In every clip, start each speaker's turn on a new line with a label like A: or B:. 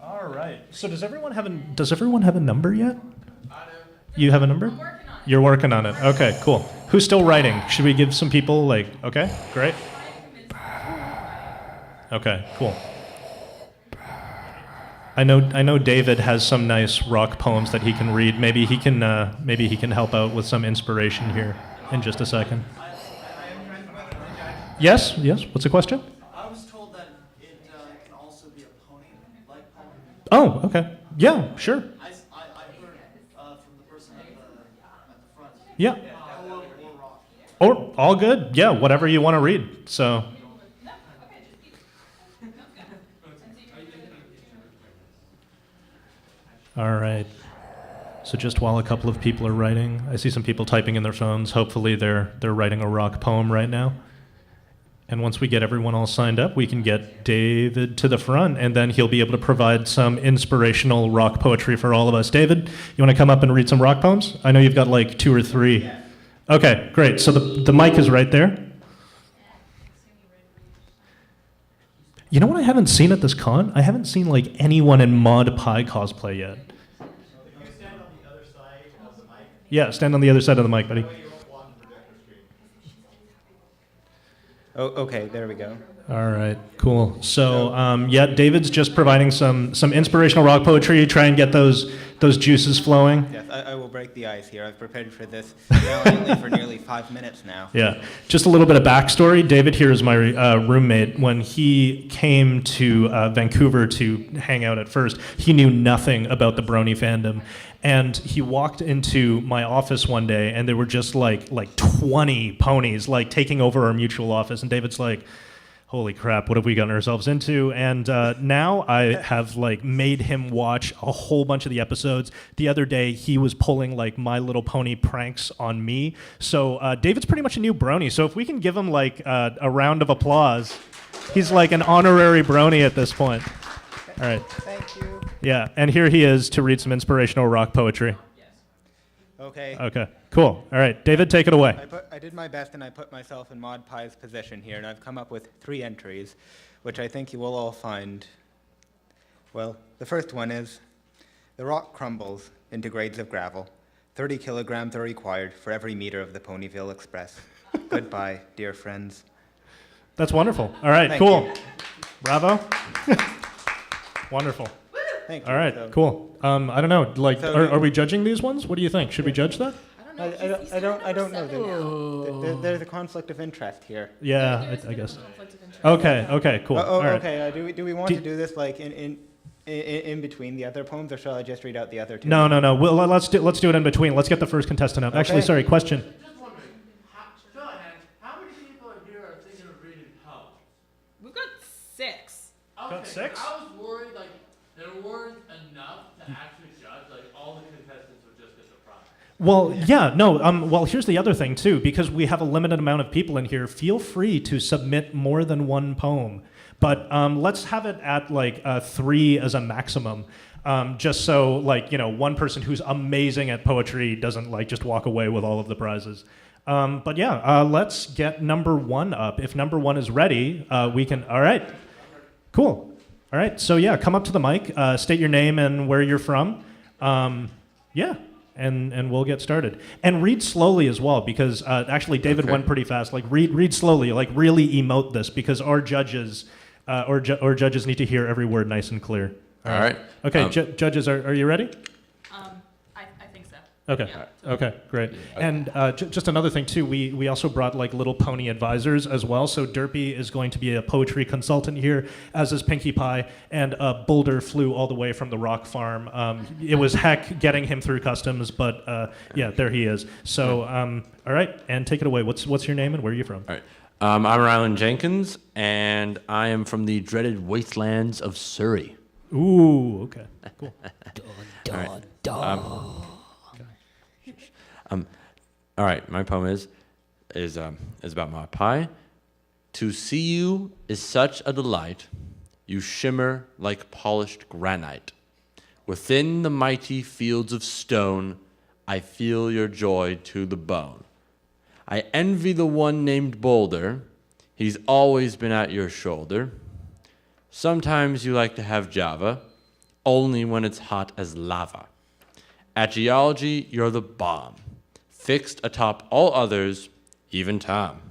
A: All right. So does everyone have a number yet? You have a number?
B: I'm working on it.
A: You're working on it. Okay, cool. Who's still writing? Should we give some people okay, great. Okay, cool. I know David has some nice rock poems that he can read. Maybe he can help out with some inspiration here in just a second. Yes. What's the question?
C: I was told that it can also be a pony-like poem.
A: Oh, okay. Yeah, sure.
C: I heard from the person at the front.
A: Yeah.
C: Or rock.
A: Or all good. Yeah, whatever you want to read. So. All right. So just while a couple of people are writing, I see some people typing in their phones. Hopefully they're writing a rock poem right now. And once we get everyone all signed up, we can get David to the front, and then he'll be able to provide some inspirational rock poetry for all of us. David, you want to come up and read some rock poems? I know you've got like 2 or 3. Okay, great. So the mic is right there. You know what I haven't seen at this con? I haven't seen like anyone in Mod Pie cosplay yet.
C: You can stand on the other side of the mic.
A: Yeah, stand on the other side of the mic, buddy.
D: Oh, okay, there we go.
A: All right, cool. So, David's just providing some inspirational rock poetry. Try and get those juices flowing.
D: Yes, I will break the ice here. I've prepared for this valiantly for nearly 5 minutes now.
A: Yeah, just a little bit of backstory. David here is my roommate. When he came to Vancouver to hang out at first, he knew nothing about the Brony fandom. And he walked into my office one day, and there were just like 20 ponies like taking over our mutual office. And David's like, holy crap, what have we gotten ourselves into? And now I have like made him watch a whole bunch of the episodes. The other day, he was pulling like My Little Pony pranks on me. So David's pretty much a new Brony. So if we can give him like a round of applause, he's like an honorary Brony at this point. All right.
D: Thank you.
A: Yeah, and here he is to read some inspirational rock poetry.
D: Okay.
A: Okay, cool. All right, David, take it away.
D: I did my best, and I put myself in Mod Pie's position here, and I've come up with 3 entries, which I think you will all find. Well, the first one is, the rock crumbles into grades of gravel. 30 kilograms are required for every meter of the Ponyville Express. Goodbye, dear friends.
A: That's wonderful. All right,
D: Thank
A: cool.
D: you.
A: Bravo. Wonderful.
D: Thank you.
A: All right,
D: So-
A: cool. I don't know, like,
D: So
A: are we judging these ones? What do you think? Should we judge that?
D: I don't know. There's a conflict of interest here.
A: Yeah, I guess. Okay, cool. All right.
D: Okay. Do we want to do this like in between the other poems, or shall I just read out the other 2?
A: No. Well, let's do it in between. Let's get the first contestant up. Actually,
D: Okay.
A: sorry, question.
E: Just wondering, show of hands, how many people are here are thinking of reading poems?
B: We've got 6.
E: Okay,
A: Got 6?
E: I was worried like there weren't enough to actually judge. Like all the contestants would just get the prize.
A: Well, yeah, no. Well, here's the other thing too, because we have a limited amount of people in here. Feel free to submit more than one poem, but let's have it at like 3 as a maximum, just so like one person who's amazing at poetry doesn't like just walk away with all of the prizes. But yeah, let's get number 1 up. If number 1 is ready, we can. All right, cool. All right, so yeah, come up to the mic, state your name and where you're from. Yeah. And we'll get started. And read slowly as well, because actually David went pretty fast. Like read slowly, like really emote this, because our judges judges need to hear every word nice and clear.
F: All right.
A: Okay, judges, are you ready?
B: I think so.
A: Okay.
B: Yeah.
A: Okay, great. And just another thing too, we also brought like little pony advisors as well. So Derpy is going to be a poetry consultant here, as is Pinkie Pie, and Boulder flew all the way from the rock farm. It was heck getting him through customs, but yeah, there he is. So all right, and take it away. What's your name and where are you from?
F: All right. I'm Rylan Jenkins, and I am from the dreaded wastelands of Surrey.
A: Ooh, okay, cool.
F: All right, my poem is about Mod Pie. To see you is such a delight. You shimmer like polished granite. Within the mighty fields of stone, I feel your joy to the bone. I envy the one named Boulder. He's always been at your shoulder. Sometimes you like to have Java. only when it's hot as lava. At geology, you're the bomb, fixed atop all others, even Tom.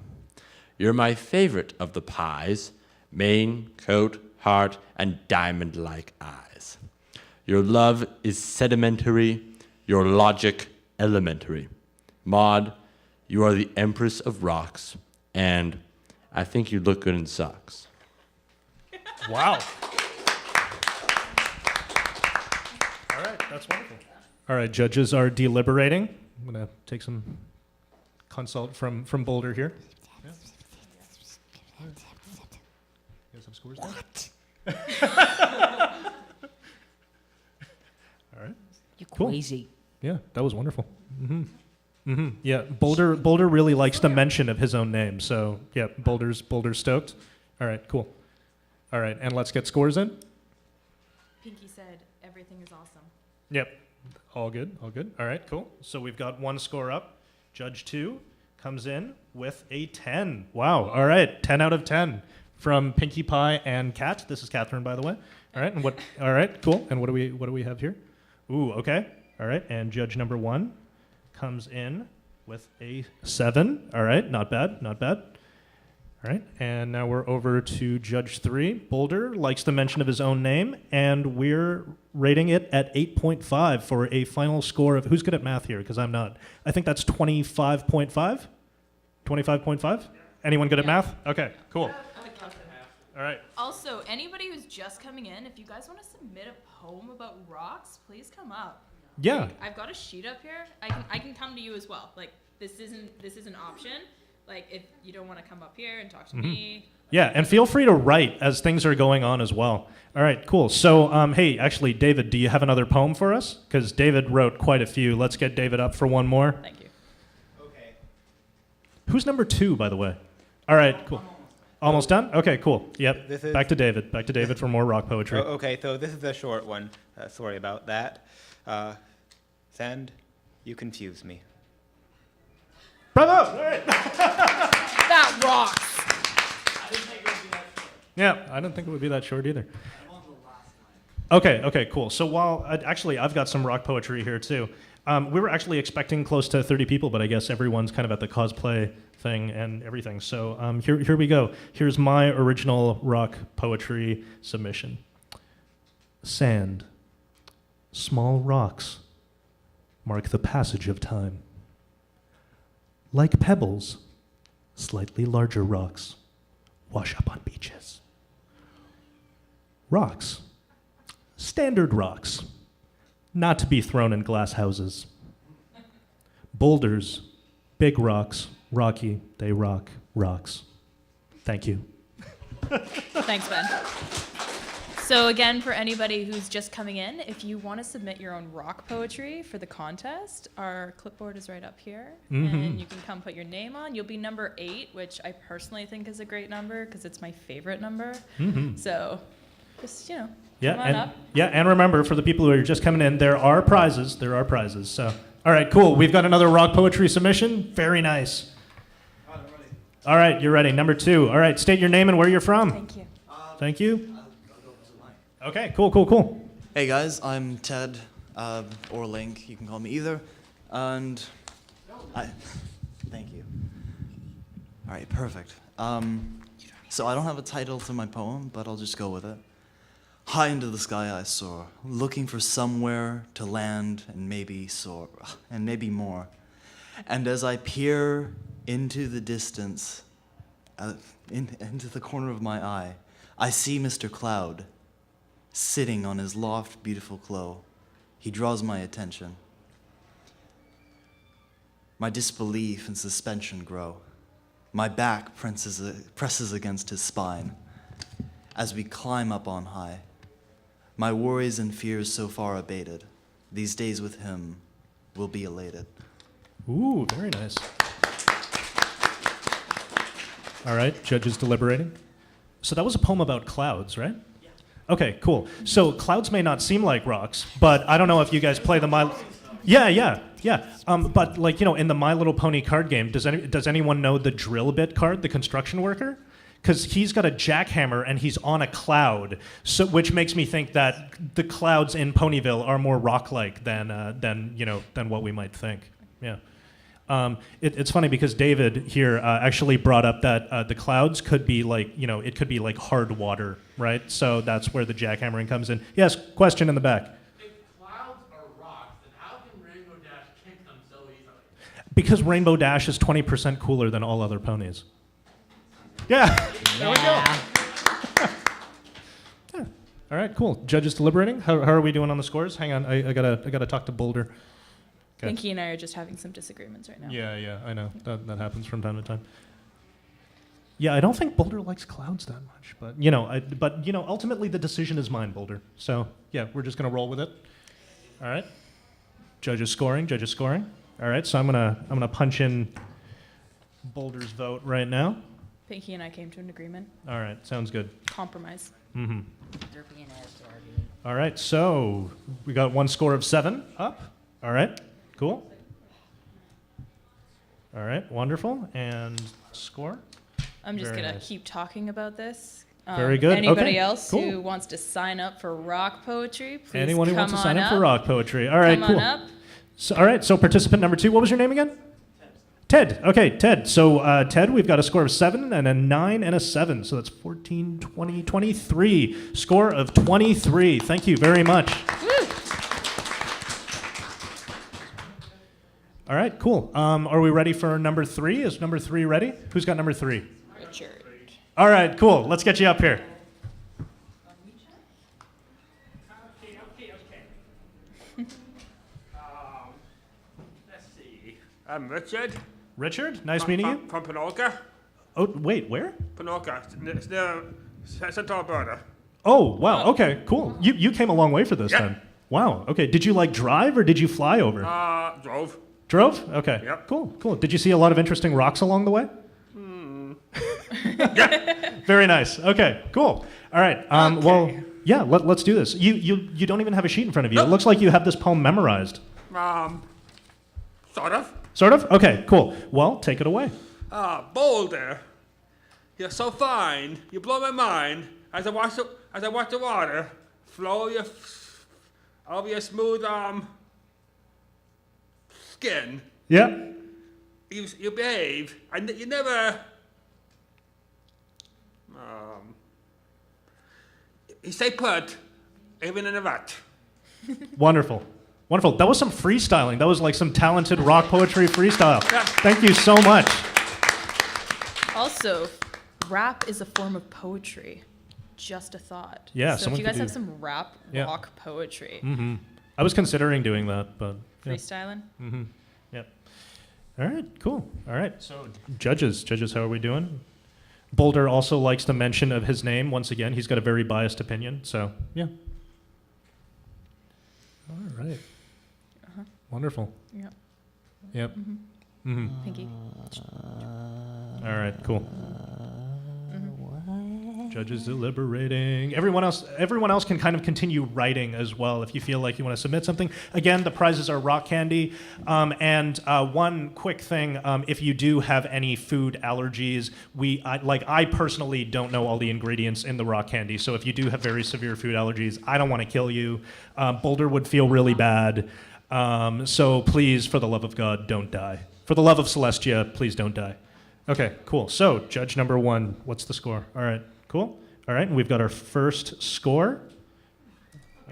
F: You're my favorite of the pies, mane, coat, heart, and diamond-like eyes. Your love is sedimentary, your logic elementary. Maud, you are the empress of rocks, and I think you look good in socks.
A: Wow. All right, that's wonderful. All right, judges are deliberating. I'm going to take some consult from Boulder here. Yeah. You guys have scores there? All right.
G: You're
A: Cool.
G: crazy.
A: Yeah, that was wonderful. Yeah, Boulder really likes the mention of his own name. So yeah, Boulder's stoked. All right, cool. All right, and let's get scores in.
B: Pinky said everything is awesome.
A: Yep, all good, all good. All right, cool. So we've got one score up. Judge 2 comes in with a 10. Wow. All right, 10 out of 10 from Pinkie Pie and Kat. This is Catherine, by the way. All right, and what? All right, cool. And what do we have here? Ooh, okay. All right, and judge number 1 comes in with a 7. All right, not bad, not bad. All right, and now we're over to Judge 3. Boulder likes the mention of his own name, and we're rating it at 8.5 for a final score of, who's good at math here? Because I'm not. I think that's 25.5? 25.5? Anyone good at math? Okay, cool.
B: I'm a calculator.
A: All right.
B: Also, anybody who's just coming in, if you guys want to submit a poem about rocks, please come up.
A: Yeah.
B: Like, I've got a sheet up here. I can come to you as well. Like this is an option. Like if you don't want to come up here and talk to me.
A: Yeah, and feel free to write as things are going on as well. All right, cool. So, hey, actually, David, do you have another poem for us? Because David wrote quite a few. Let's get David up for one more.
B: Thank you.
C: Okay.
A: Who's number 2, by the way? All right, cool. Almost done? Okay, cool. Yep.
D: This is-
A: Back to David. Back to David for more rock poetry.
D: Okay, so this is a short one. Sorry about that. Sand, you confuse me.
A: Bravo! All right.
B: That rocks.
A: Yeah, I didn't think it would be that short either.
C: I'm on the last line.
A: Okay, cool. So while, actually, I've got some rock poetry here too. We were actually expecting close to 30 people, but I guess everyone's kind of at the cosplay thing and everything. So here we go. Here's my original rock poetry submission. Sand. Small rocks mark the passage of time. Like pebbles, slightly larger rocks wash up on beaches. Rocks. Standard rocks. Not to be thrown in glass houses. Boulders. Big rocks. Rocky. They rock. Rocks. Thank you.
B: Thanks, Ben. So again, for anybody who's just coming in, if you want to submit your own rock poetry for the contest, our clipboard is right up here, and you can come put your name on. You'll be number 8, which I personally think is a great number because it's my favorite number. So just, come on up.
A: Yeah, and remember, for the people who are just coming in, there are prizes. There are prizes. So, all right, cool. We've got another rock poetry submission. Very nice.
C: All right, I'm ready.
A: All right, you're ready. Number 2. All right, state your name and where you're from.
B: Thank you.
A: Thank you.
C: I'll go to the line.
A: Okay, cool.
H: Hey guys, I'm Ted, or Link, you can call me either, and thank you. All right, perfect. So I don't have a title to my poem, but I'll just go with it. High into the sky I soar, looking for somewhere to land and maybe soar, and maybe more. And as I peer into the distance, into the corner of my eye, I see Mr. Cloud, sitting on his loft, beautiful clo. He draws my attention. My disbelief and suspension grow. My back presses against his spine. As we climb up on high, my worries and fears so far abated. These days with him will be elated.
A: Ooh, very nice. All right, judges deliberating. So that was a poem about clouds, right? Okay, cool. So clouds may not seem like rocks, but I don't know if you guys play the My... Yeah. But like, in the My Little Pony card game, does anyone know the drill bit card, the construction worker? because he's got a jackhammer and he's on a cloud, so which makes me think that the clouds in Ponyville are more rock-like than what we might think. Yeah. It's funny because David here actually brought up that the clouds could be like, it could be like hard water, right? So that's where the jackhammering comes in. Yes, question in the back.
E: If clouds are rocks, then how can Rainbow Dash kick them so easily?
A: Because Rainbow Dash is 20% cooler than all other ponies. Yeah, there we go. Yeah. All right, cool. Judges deliberating. How are we doing on the scores? Hang on, I gotta talk to Boulder. Okay.
B: Pinky and I are just having some disagreements right now.
A: Yeah, I know. That happens from time to time. Yeah, I don't think Boulder likes clouds that much, but ultimately the decision is mine, Boulder. So yeah, we're just gonna roll with it. All right. Judges scoring. All right, so I'm gonna punch in Boulder's vote right now.
B: Pinky and I came to an agreement.
A: All right, sounds good.
B: Compromise.
A: Mm-hmm. All right, so we got one score of 7 up. All right, cool. All right, wonderful. And score?
B: I'm just
A: Very
B: going to
A: nice.
B: keep talking about this.
A: Very good.
B: Anybody
A: Okay,
B: else
A: cool.
B: who wants to sign up for rock poetry, please
A: Anyone who wants to
B: come
A: sign
B: on
A: up for rock poetry. All right,
B: Come
A: cool.
B: on up.
A: So, all right, so participant number 2, what was your name again? Ted. Okay, Ted. So, Ted, we've got a score of 7 and a 9 and a 7. So that's 14, 20, 23. Score of 23. Thank you very much.
B: Woo.
A: All right, cool. Are we ready for number 3? Is number 3 ready? Who's got number 3?
B: Richard.
A: All right, cool. Let's get you up here.
G: Let's see. I'm Richard.
A: Richard, nice meeting you.
G: From Panoka.
A: Oh, wait, where?
G: Panoka. It's near Central Alberta.
A: Oh, wow. Okay, cool. You came a long way for this
G: Yeah.
A: then. Wow. Okay. Did you drive or did you fly over?
G: Drove.
A: Drove? Okay.
G: Yep.
A: Cool. Did you see a lot of interesting rocks along the way? Very nice. Okay, cool. All right. Well, yeah, let's do this. You don't even have a sheet in front of you. It looks like you have this poem memorized.
G: Sort of.
A: Sort of? Okay, cool. Well, take it away.
G: Boulder. You're so fine. You blow my mind as I watch the water flow over your smooth skin.
A: Yeah.
G: You behave, and you never. You stay put, even in a rut.
A: Wonderful. That was some freestyling. That was like some talented rock poetry freestyle.
G: Yeah.
A: Thank you so much.
B: Also, rap is a form of poetry. Just a thought.
A: Yeah,
B: So if
A: someone
B: you guys
A: could
B: have
A: do-
B: some rap
A: Yeah.
B: rock poetry,
A: Mm-hmm. I was considering doing that, but yeah.
B: freestyling.
A: Mm-hmm. Yep. All right, cool. All right, so judges, how are we doing? Boulder also likes the mention of his name. Once again, he's got a very biased opinion, so yeah. All right.
B: Uh-huh.
A: Wonderful.
B: Yep.
A: Yep. Mm-hmm.
B: Pinky.
A: All right, cool. Judges deliberating. Everyone else can kind of continue writing as well if you feel like you want to submit something. Again, the prizes are rock candy. And one quick thing, if you do have any food allergies, I personally don't know all the ingredients in the rock candy. So if you do have very severe food allergies, I don't want to kill you. Boulder would feel really bad. So please, for the love of God, don't die. For the love of Celestia, please don't die. Okay, cool. So, judge number 1, what's the score? All right, cool. All right, and we've got our first score.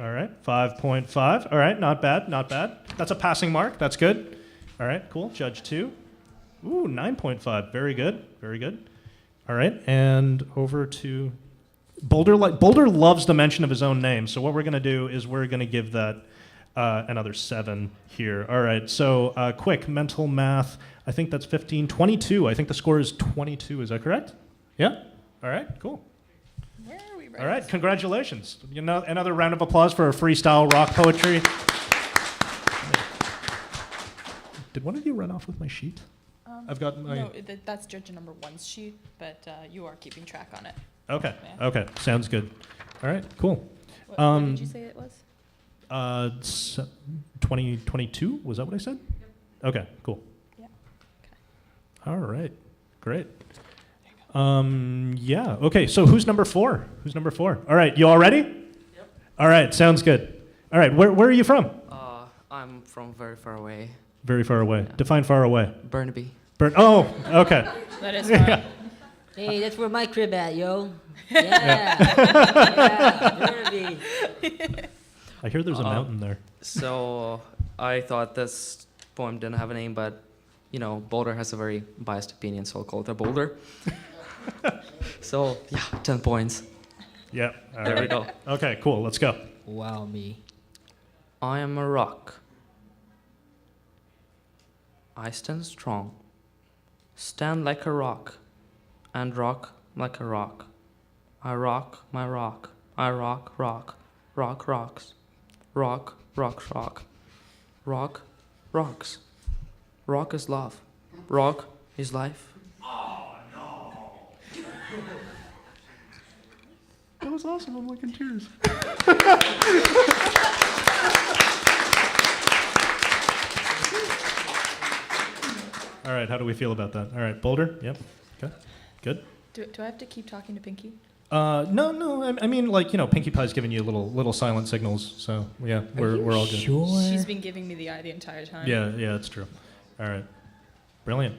A: All right, 5.5. All right, not bad. That's a passing mark. That's good. All right, cool. Judge 2. Ooh, 9.5. Very good. All right, and over to Boulder. Boulder loves the mention of his own name, so what we're going to do is we're going to give that another 7 here. All right, so quick mental math. I think that's 15, 22. I think the score is 22. Is that correct? Yeah? All right, cool.
B: Where are we?
A: All right, congratulations. Another round of applause for freestyle rock poetry. Did one of you run off with my sheet? I've got my...
B: No, that's judge number 1's sheet, but you are keeping track on it.
A: Okay,
B: Yeah.
A: okay, sounds good. All right, cool.
B: What did you say it was?
A: 2022, was that what I said? Yep. Okay, cool.
B: Yeah. Okay.
A: All right, great. Yeah. Okay. So who's number 4? Who's number 4? All right. You all ready? Yep. All right. Sounds good. All right. Where are you from?
I: I'm from very far away.
A: Very far away.
I: Yeah.
A: Define far away.
I: Burnaby.
A: Oh. Okay.
B: That is fine.
J: Hey, that's where my crib at, yo. Yeah. Yeah. Burnaby.
A: I hear there's a mountain there.
I: So I thought this poem didn't have a name, but you know, Boulder has a very biased opinion, so I'll call it a Boulder. So yeah, 10 points.
A: Yeah. All
I: There we
A: right.
I: go.
A: Okay. Cool. Let's go.
J: Wow, me.
I: I am a rock. I stand strong. Stand like a rock, and rock like a rock. I rock my rock. I rock, rock. Rock rocks. Rock, rocks, rock. Rock, rocks. Rock is love. Rock is life.
A: That was awesome. I'm like in tears. All right. How do we feel about that? All right. Boulder. Yep. Okay. Good.
B: Do I have to keep talking to Pinky?
A: No. I mean, like, you know, Pinkie Pie's giving you little silent signals. So yeah, we're all good.
J: Sure.
B: She's been giving me the eye the entire time.
A: Yeah, it's true. All right. Brilliant.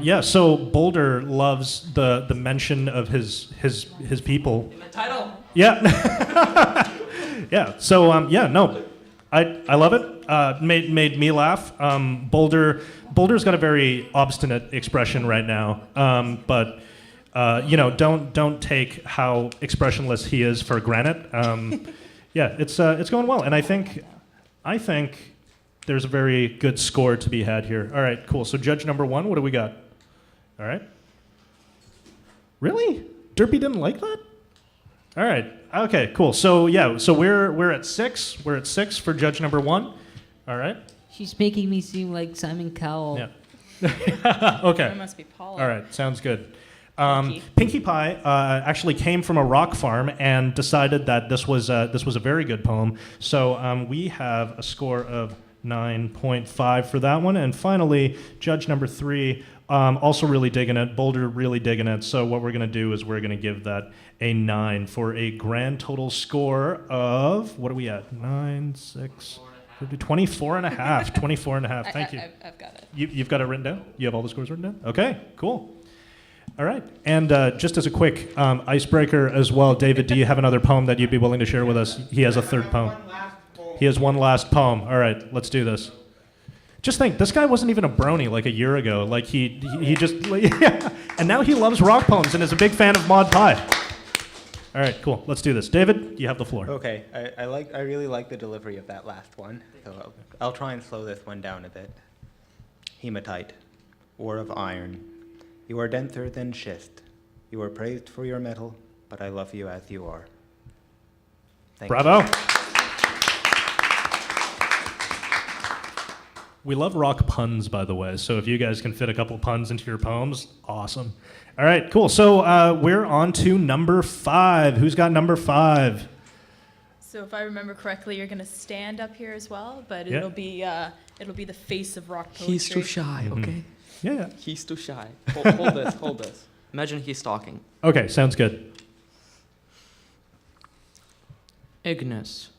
A: Yeah, so Boulder loves the mention of his people.
I: In the title.
A: Yeah. Yeah. So yeah, no. I love it. Made me laugh. Boulder's got a very obstinate expression right now. But you know, don't take how expressionless he is for granted. Yeah, it's going well, and I think there's a very good score to be had here. All right, cool. So judge number 1, what do we got? All right. Really? Derpy didn't like that? All right. Okay, cool. So yeah, so we're at 6. We're at 6 for judge number 1. All right.
J: She's making me seem like Simon Cowell.
A: Yeah. Okay.
B: That must be Paula.
A: All right, sounds good.
B: Pinkie.
A: Pinkie Pie actually came from a rock farm and decided that this was a very good poem. So we have a score of 9.5 for that one. And finally, judge number 3, also really digging it. Boulder really digging it. So what we're going to do is we're going to give that a 9 for a grand total score of, what are we at? 9, 6, 24 and a half. 24 and a half. Thank you.
B: I've got it.
A: You've got it written down? You have all the scores written down? Okay, cool. All right. And just as a quick icebreaker as well, David, do you have another poem that you'd be willing to share with us? He has a third poem. He has one last poem. All right, let's do this. Just think, this guy wasn't even a brony like a year ago. Like he just, yeah. And now he loves rock poems and is a big fan of Mod Pie. All right, cool. Let's do this. David, you have the floor.
D: Okay, I really like the delivery of that last one, so I'll try and slow this one down a bit. Hematite, ore of iron. You are denser than schist. You are praised for your metal, but I love you as you are. Thank you.
A: Bravo. We love rock puns, by the way, so if you guys can fit a couple puns into your poems, awesome. All right, cool. So we're on to number 5. Who's got number 5?
B: So if I remember correctly, you're gonna stand up here as well, but
A: Yeah.
B: it'll be the face of rock poetry.
I: He's too shy, okay?
A: Yeah.
I: He's too shy. Hold this, hold this. Imagine he's talking.
A: Okay, sounds good.
I: Ignis,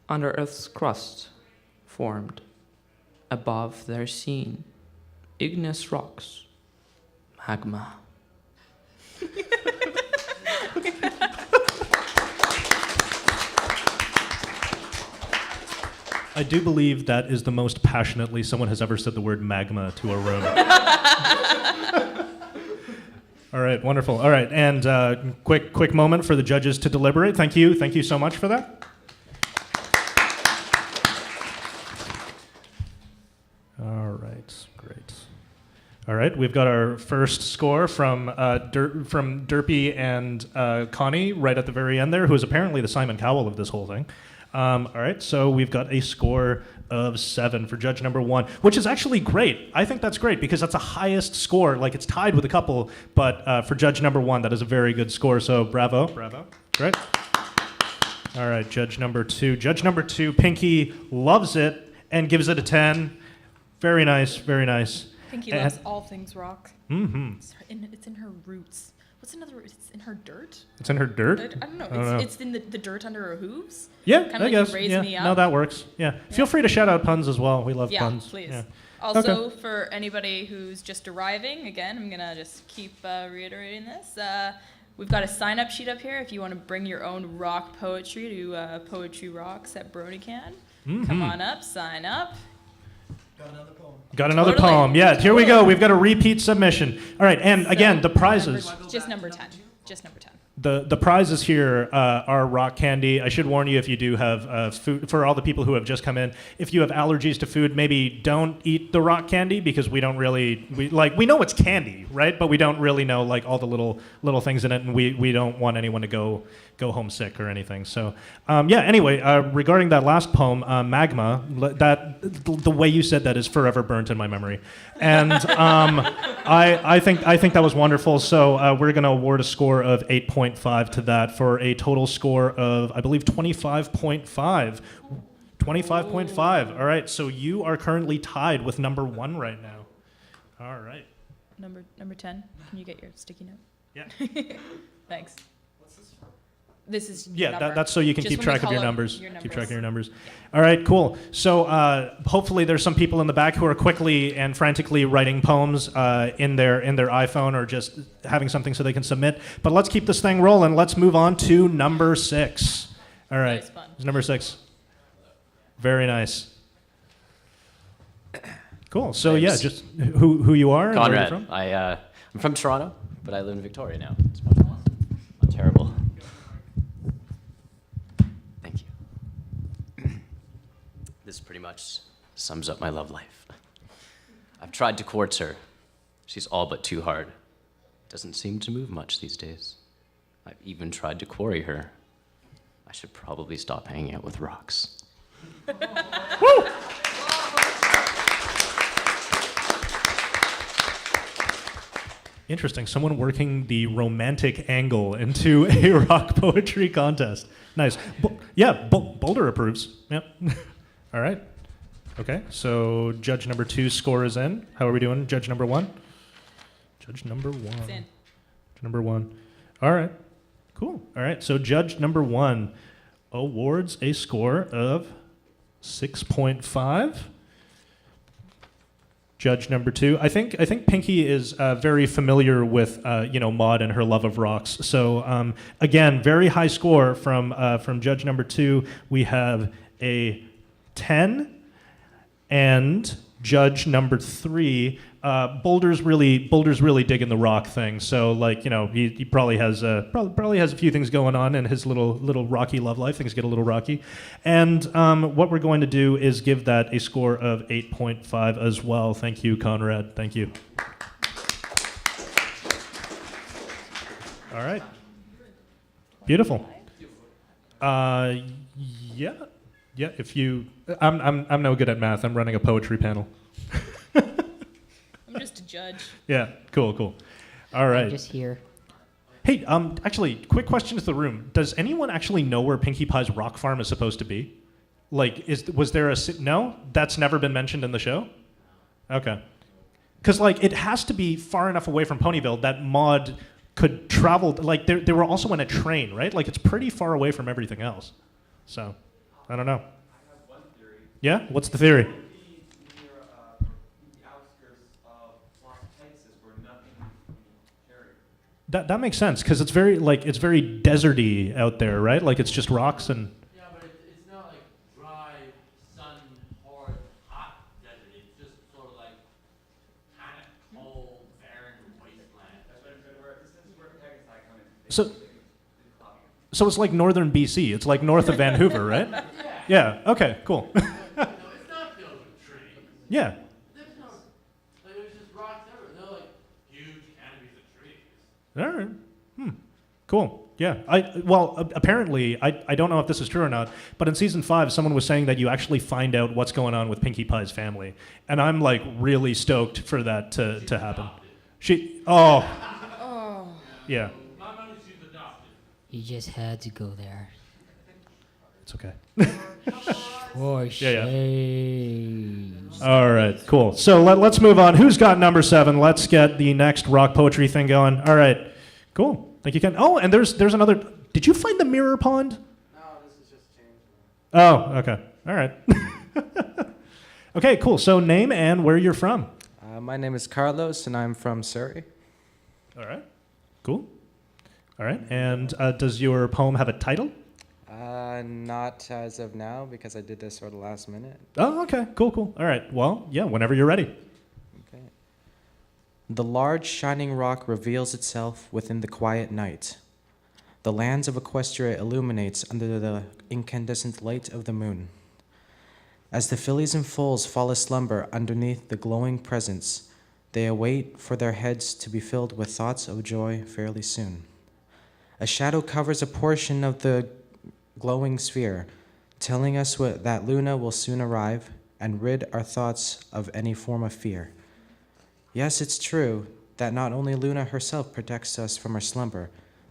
I: under Earth's crust, formed. Above their scene, igneous rocks, magma.
A: I do believe that is the most passionately someone has ever said the word magma to a room. All right, wonderful. All right, and quick moment for the judges to deliberate. Thank you so much for that. All right, great. All right, we've got our first score from Derpy and Connie right at the very end there, who is apparently the Simon Cowell of this whole thing. All right, so we've got a score of 7 for judge number 1, which is actually great. I think that's great because that's the highest score. Like, it's tied with a couple, but for judge number 1, that is a very good score. So bravo. Great. All right, judge number 2. Judge number 2, Pinky loves it and gives it a 10. Very nice, very nice.
B: Pinky
A: And-
B: loves all things rock.
A: Mm-hmm.
B: It's in her roots. What's another root? It's in her dirt?
A: It's in her dirt?
B: I don't know.
A: I don't know.
B: It's in the dirt under her hooves?
A: Yeah,
B: Kinda
A: I
B: like you
A: guess.
B: raise
A: Yeah.
B: me
A: No,
B: up.
A: that works. Yeah. Feel free to shout out puns as well. We love
B: Yeah,
A: puns.
B: please.
A: Yeah.
B: Also, for anybody who's just arriving, again, I'm going to just keep reiterating this. We've got a sign-up sheet up here if you want to bring your own rock poetry to Poetry Rocks at BronyCAN. Come on up, sign up.
A: Got another
B: Totally.
A: poem. Yeah, here we go. We've got a repeat submission. All right, and again, the prizes.
B: Just number 10. Just number 10.
A: The prizes here are rock candy. I should warn you if you do have food, for all the people who have just come in, if you have allergies to food, maybe don't eat the rock candy because we don't really, we know it's candy, right? But we don't really know like all the little things in it, and we don't want anyone to go home sick or anything. So anyway, regarding that last poem, Magma, the way you said that is forever burnt in my memory. And I think that was wonderful. So we're going to award a score of 8.5 to that for a total score of, I believe, 25.5. 25.5. All right. So you are currently tied with number 1 right now. All right.
B: Number 10. Can you get your sticky note?
A: Yeah.
B: Thanks. This is your
A: Yeah,
B: number.
A: that's so you can
B: Just
A: keep
B: when we
A: track of
B: call
A: your
B: out
A: numbers.
B: your
A: Keep track of your numbers. All right, cool. So hopefully there's some people in the back who are quickly and frantically writing poems in their iPhone or just having something so they can submit. But let's keep this thing rolling. Let's move on to number 6. All right,
B: Nice fun.
A: number 6. Very nice. Cool. So yeah,
K: Thanks.
A: just who you are and where you're
K: Conrad.
A: from.
K: I'm from Toronto, but I live in Victoria now. It's not terrible. Thank you. This pretty much sums up my love life. I've tried to court her. She's all but too hard. Doesn't seem to move much these days. I've even tried to quarry her. I should probably stop hanging out with rocks.
A: Interesting. Someone working the romantic angle into a rock poetry contest. Nice. Boulder approves. Yep. All right. Okay. So judge number 2 score is in. How are we doing? Judge number 1? Judge number 1.
B: It's in.
A: Number 1. All right. Cool. All right. So judge number 1 awards a score of 6.5. Judge number 2. I think Pinky is very familiar with Maud and her love of rocks. So again, very high score from judge number 2. We have a 10, and judge number 3. Boulder's really digging the rock thing. So he probably has a few things going on in his little rocky love life. Things get a little rocky, and what we're going to do is give that a score of 8.5 as well. Thank you, Conrad. Thank you. All right. Beautiful. Yeah. If you, I'm no good at math. I'm running a poetry panel.
B: I'm just a judge.
A: Yeah, cool. All right.
J: Just here.
A: Hey, actually, quick question to the room. Does anyone actually know where Pinkie Pie's rock farm is supposed to be? Was there no? That's never been mentioned in the show? Okay. Because, it has to be far enough away from Ponyville that Maud could travel, they were also in a train, right? It's pretty far away from everything else. So, I don't know.
C: I have one theory.
A: Yeah? What's the theory? That makes sense because it's very deserty out there, right? It's just rocks and.
E: Yeah, but it's not like dry, sun-hard, hot desert. It's just sort of kind of cold, barren wasteland.
C: That's what I'm saying. This is where Pegasus come in.
A: So it's like northern BC. It's like north of Vancouver, right? Yeah. Okay. Cool.
E: No, it's not filled with trees.
A: Yeah.
E: There's no, there's just rocks everywhere. They're huge canopies of trees.
A: All right. Cool. Yeah. Apparently, I don't know if this is true or not, but in season 5, someone was saying that you actually find out what's going on with Pinkie Pie's family, and I'm really stoked for that to happen. Yeah.
E: Not only she's adopted.
J: You just had to go there.
A: It's okay.
J: For
A: Yeah.
J: shame.
A: All right, cool. So let's move on. Who's got number 7? Let's get the next rock poetry thing going. All right, cool. Thank you, Ken. Oh, and there's another. Did you find the mirror pond?
C: No, this is just changed.
A: Oh, okay. All right. Okay, cool. So name and where you're from.
L: My name is Carlos, and I'm from Surrey.
A: All right, cool. All right, and does your poem have a title?
L: Not as of now, because I did this sort of last minute.
A: Oh, okay, cool. All right, well, yeah, whenever you're ready.
L: Okay. The large shining rock reveals itself within the quiet night. The lands of Equestria illuminates under the incandescent light of the moon. As the fillies and foals fall aslumber underneath the glowing presence, they await for their heads to be filled with thoughts of joy fairly soon. A shadow covers a portion of the glowing sphere, telling us that Luna will soon arrive and rid our thoughts of any form of fear. Yes, it's true that not only Luna herself protects us from our slumber,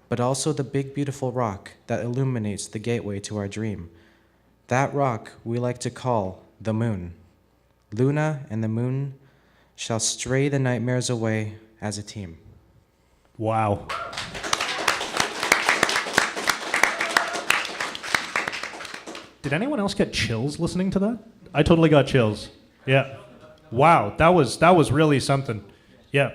L: but also the big beautiful rock that illuminates the gateway to our dream. That rock we like to call the moon. Luna and the moon shall stray the nightmares away as a team.
A: Wow. Did anyone else get chills listening to that? I totally got chills. Yeah. Wow, that was really something. Yeah.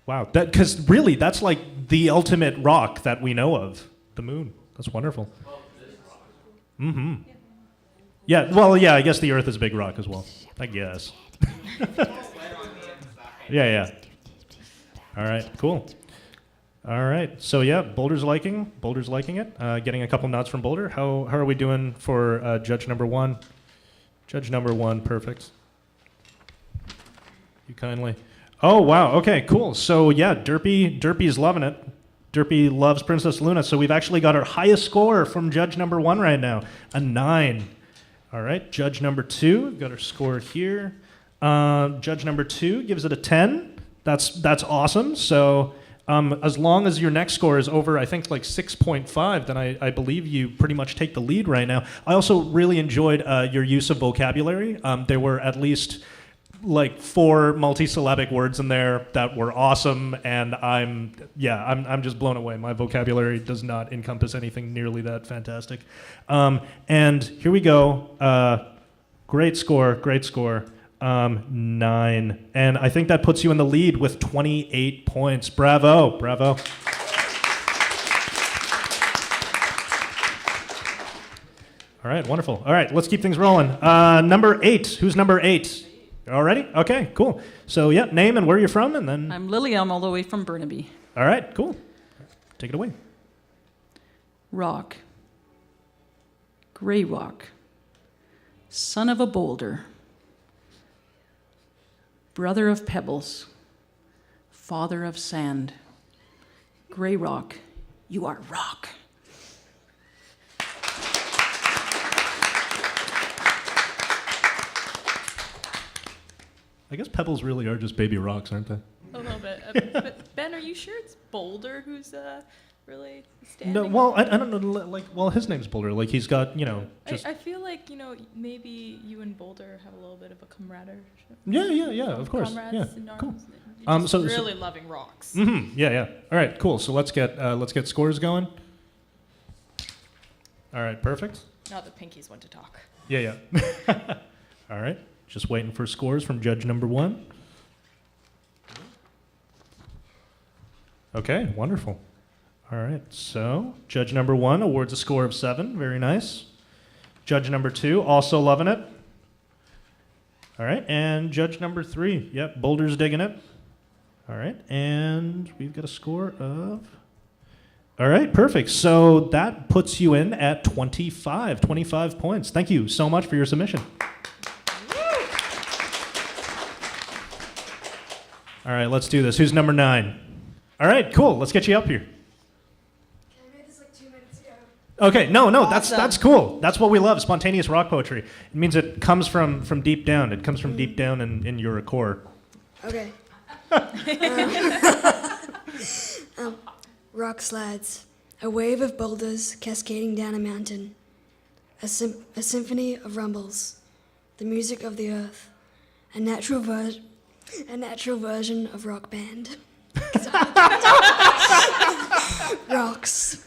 A: Wow. That, 'cause really that's like the ultimate rock that we know of, the moon. That's wonderful. Mm-hmm. Yeah, well, yeah, I guess the Earth is a big rock as well. I guess. Yeah. All right, cool. All right, so yeah, Boulder's liking it. Getting a couple nods from Boulder. How are we doing for judge number 1? Judge number 1, perfect. You kindly. Oh wow, okay, cool. So yeah, Derpy's loving it. Derpy loves Princess Luna. So we've actually got our highest score from judge number 1 right now, a 9. All right, judge number 2, we've got our score here. Judge number 2 gives it a 10. That's awesome. So as long as your next score is over, I think like 6.5, then I believe you pretty much take the lead right now. I also really enjoyed your use of vocabulary. There were at least like 4 multisyllabic words in there that were awesome, and I'm just blown away. My vocabulary does not encompass anything nearly that fantastic. And here we go. Great score. 9. And I think that puts you in the lead with 28 points. Bravo. All right, wonderful. All right, let's keep things rolling. Number 8. Who's number 8? All ready? Okay, cool. So, yeah, name and where you're from, and then...
M: I'm Lily. I'm all the way from Burnaby.
A: All right, cool. Take it away.
M: Rock. Gray rock. Son of a boulder. Brother of pebbles. Father of sand. Gray rock. You are rock.
A: I guess pebbles really are just baby rocks, aren't they?
B: A little bit. But Ben, are you sure it's Boulder who's really standing?
A: No, well, I don't know. Like, well, his name's Boulder. Like, he's got, just...
B: I feel like, maybe you and Boulder have a little bit of a camaraderie.
A: Yeah, of course.
B: Comrades
A: Yeah,
B: in
A: cool.
B: arms. You're just really loving rocks.
A: Mm-hmm. Yeah. All right, cool. So let's get scores going. All right, perfect.
B: Now the pinkies want to talk.
A: Yeah. All right. Just waiting for scores from judge number 1. Okay, wonderful. All right, so judge number 1 awards a score of 7. Very nice. Judge number 2, also loving it. All right, and judge number 3. Yep, Boulder's digging it. All right, and we've got a score of... All right, perfect. So that puts you in at 25 points. Thank you so much for your submission. All right, let's do this. Who's number 9? All right, cool. Let's get you up here.
N: I made this like 2 minutes ago.
A: Okay, no,
N: Awesome.
A: that's cool. That's what we love, spontaneous rock poetry. It means it comes from deep down. It comes from deep down in your core.
N: Okay. Rock slides. A wave of boulders cascading down a mountain. A symphony of rumbles. The music of the earth. a natural version of rock band. Rocks.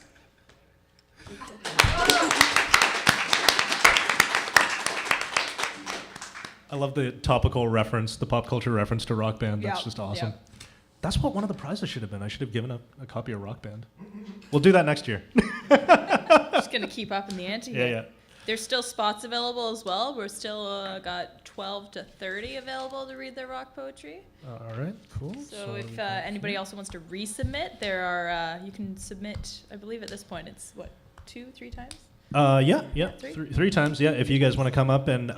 A: I love the topical reference, the pop culture reference to Rock Band. That's
B: Yeah,
A: just awesome.
B: yeah.
A: That's what one of the prizes should have been. I should have given up a copy of Rock Band. We'll do that next year.
B: Just gonna keep up in the ante here.
A: Yeah.
B: There's still spots available as well. We're still got 12 to 30 available to read their rock poetry.
A: All right, cool.
B: So if anybody also wants to resubmit, there are you can submit. I believe at this point it's what 2-3 times.
A: Yeah,
B: Three?
A: three times. Yeah, if you guys want to come up and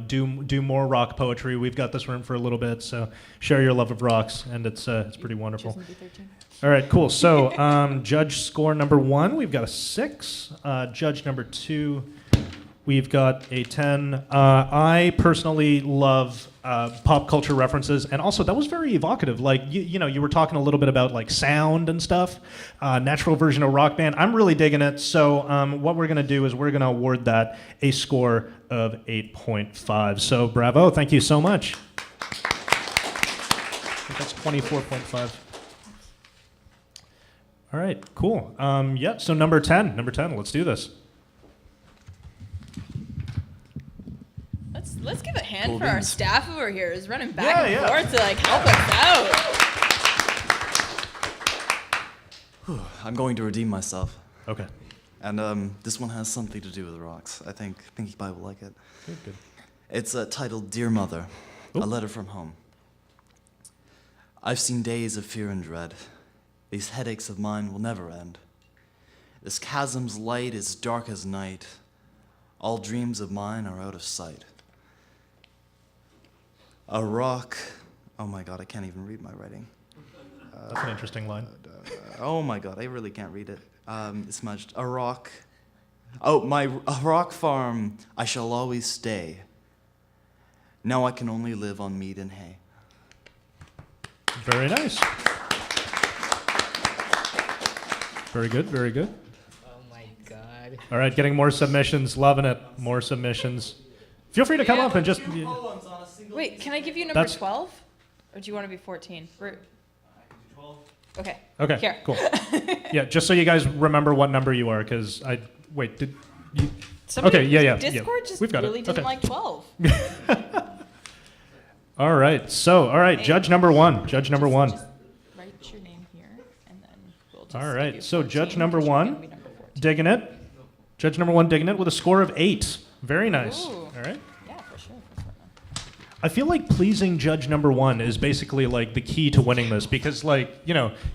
A: do more rock poetry, we've got this room for a little bit. So share your love of rocks, and it's pretty wonderful.
B: Choosing to be 13.
A: All right, cool. So judge score number 1, we've got a 6. Judge number 2, we've got a 10. I personally love pop culture references, and also that was very evocative. Like you were talking a little bit about like sound and stuff. Natural version of Rock Band. I'm really digging it. So what we're gonna do is we're gonna award that a score of 8.5. So bravo, thank you so much. I think that's 24.5. All right, cool. So number 10, let's do this.
B: Let's give a hand
H: Cool
B: for our
H: beans.
B: staff over here who's running back
A: Yeah,
B: and forth to like help us out.
H: I'm going to redeem myself.
A: Okay.
H: And this one has something to do with rocks. I think Pinkie Pie will like it.
A: Good.
H: It's titled Dear Mother,
A: Ooh.
H: a letter from home. I've seen days of fear and dread. These headaches of mine will never end. This chasm's light is dark as night. All dreams of mine are out of sight. A rock. Oh my God, I can't even read my writing.
A: That's an interesting line.
H: Oh my God, I really can't read it. It's smudged. A rock. Oh, a rock farm I shall always stay. Now I can only live on meat and hay.
A: Very nice. Very good, very good.
J: Oh my God.
A: All right, getting more submissions, loving it. More submissions. Feel free to come up and just.
B: Wait, can I give you number
A: That's-
B: 12? Or do you want to be 14? Okay.
A: Okay,
B: Here.
A: cool. Yeah, just so you guys remember what number you are, because did you?
B: Somebody,
A: Okay, yeah.
B: Discord just
A: We've got
B: really
A: it.
B: didn't
A: Okay.
B: like 12.
A: All right, judge number 1. Judge number 1.
B: Just write your name here, and then we'll just
A: All
B: give
A: right,
B: you
A: so
B: 14,
A: judge number
B: 'cause you're gonna
A: 1,
B: be number 14.
A: digging it. Judge number 1 digging it with a score of 8. Very nice.
B: Ooh.
A: All right.
B: Yeah, for sure.
A: I feel like pleasing judge number 1 is basically like the key to winning this, because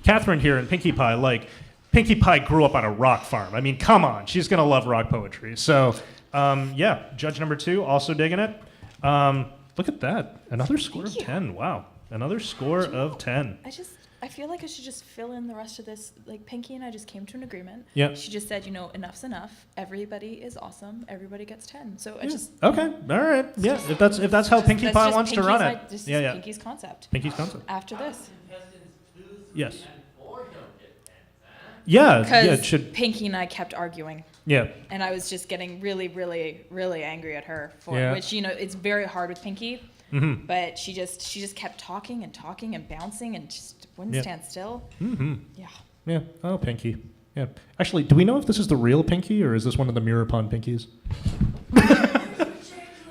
A: Catherine here and Pinkie Pie, Pinkie Pie grew up on a rock farm. I mean, come on, she's gonna love rock poetry. So, judge number 2 also digging it. Look at that, another score of 10. Wow, another score of 10.
B: I feel like I should just fill in the rest of this. Like Pinkie and I just came to an agreement.
A: Yeah.
B: She just said, enough's enough. Everybody is awesome. Everybody gets 10. So I
A: Yeah.
B: just
A: Okay, all right. Yeah, if that's how Pinkie
B: that's
A: Pie
B: just
A: wants to
B: Pinkie's
A: run
B: i-
A: it.
B: This
A: Yeah,
B: is
A: yeah.
B: Pinkie's concept.
A: Pinkie's concept.
B: After this,
A: Yes. Yeah, it
B: because
A: should.
B: Pinkie and I kept arguing.
A: Yeah.
B: And I was just getting really, really, really angry at her for
A: Yeah.
B: which it's very hard with Pinkie.
A: Mhm.
B: But she just kept talking and talking and bouncing and just wouldn't
A: Yeah.
B: stand still.
A: Mm-hmm.
B: Yeah.
A: Yeah. Oh, Pinkie. Yeah. Actually, do we know if this is the real Pinkie or is this one of the Mirror Pond Pinkies?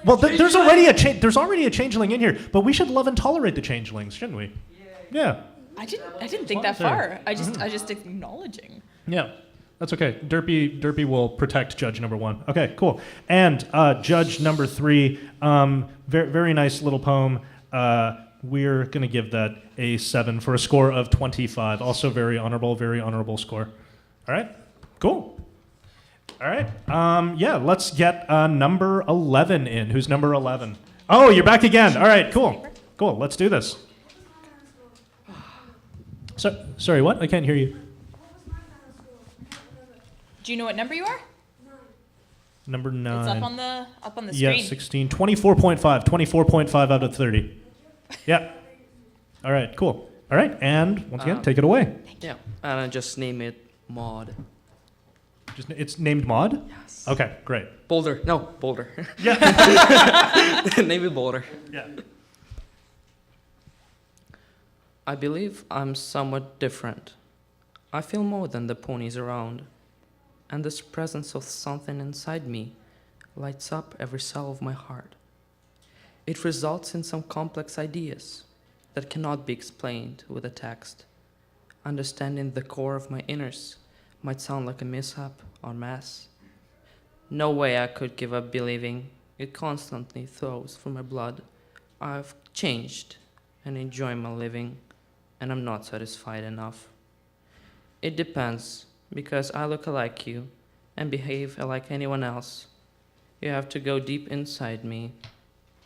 A: Well, there's already a changeling in here, but we should love and tolerate the changelings, shouldn't we? Yeah.
B: I didn't think that
A: Sure.
B: far. I just acknowledging.
A: Yeah. That's okay. Derpy will protect judge number 1. Okay, cool. And judge number 3, very, very nice little poem. We're going to give that a 7 for a score of 25. Also very honorable score. All right, cool. All right, let's get number 11 in. Who's number 11? Oh, you're back again. All right, cool. Let's do this. Sorry, what? I can't hear you.
B: Do you know what number you are?
A: Number 9.
B: It's up on the
A: Yeah,
B: screen.
A: 16. 24.5. 24.5 out of 30. Yeah. All right, cool. All right, and once again, take it away.
I: Yeah, and I just name it Maud.
A: It's named Maud?
I: Yes.
A: Okay, great.
I: Boulder. No, Boulder.
A: Yeah.
I: Name it Boulder.
A: Yeah.
I: I believe I'm somewhat different. I feel more than the ponies around, and this presence of something inside me lights up every cell of my heart. It results in some complex ideas that cannot be explained with a text. Understanding the core of my inners might sound like a mishap or mess. No way I could give up believing. It constantly flows through my blood. I've changed and enjoy my living, and I'm not satisfied enough. It depends, because I look like you and behave like anyone else. You have to go deep inside me